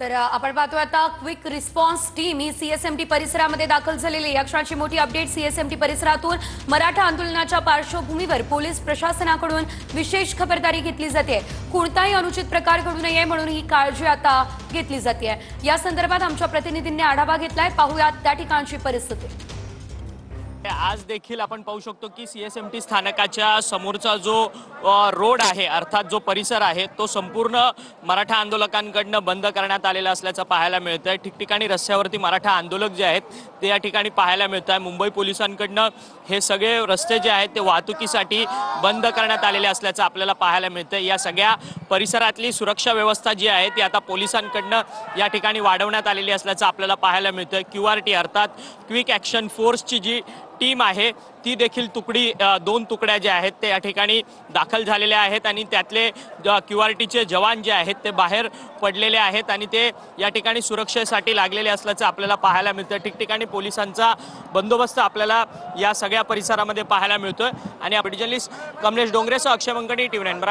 तर आपण पाहतोय आता क्विक रिस्पॉन्स टीम ही सीएसएमटी परिसरामध्ये दाखल झालेली या क्षणाची मोठी अपडेट। सीएसएमटी परिसरातून मराठा आंदोलनाच्या पार्श्वभूमीवर पोलीस प्रशासनाकडून विशेष खबरदारी घेतली जाते। कोणताही अनुचित प्रकार घडू नये म्हणून ही काळजी आता घेतली जाते। या संदर्भात आमच्या प्रतिनिधींनी आढावा घेतलाय, पाहूयात त्या ठिकाणची परिस्थिती। आज देखील आपण पाहू शकतो की सीएसएमटी स्थानकाच्या समोरचा जो रोड आहे अर्थात जो परिसर आहे तो संपूर्ण मराठा आंदोलकांकडून बंद करण्यात आलेला असल्याचं पाहायला मिळतंय। ठिकठिकाणी रस्त्यावरती मराठा आंदोलक जे आहेत ते या ठिकाणी पाहायला मिळत आहे। मुंबई पोलिसांकडून हे सगळे रस्ते जे आहेत ते वाहतुकीसाठी बंद करण्यात आलेले असल्याचं आपल्याला पाहायला मिळतंय। या सगळ्या परिसरातली सुरक्षा व्यवस्था जी आहे ती आता पोलिसांकडून या ठिकाणी वाढवण्यात आलेली असल्याचं आपल्याला पाहायला मिळतंय। QRT अर्थात क्विक ॲक्शन फोर्सची जी टीम आहे ती देखील दोन तुकड्या ज्या आहेत ते या ठिकाणी दाखल झालेल्या आहेत आणि त्यातले QRTचे जवान जे आहेत ते बाहेर पडलेले आहेत आणि ते या ठिकाणी सुरक्षेसाठी लागलेले असल्याचं आपल्याला पाहायला मिळतं। ठिकठिकाणी पोलिसांचा बंदोबस्त आपल्याला या सगळ्या परिसरामध्ये पाहायला मिळतोय। आणि जर्नलिस्ट कमलेश डोंगरेसह अक्षय मंगणी, TV9।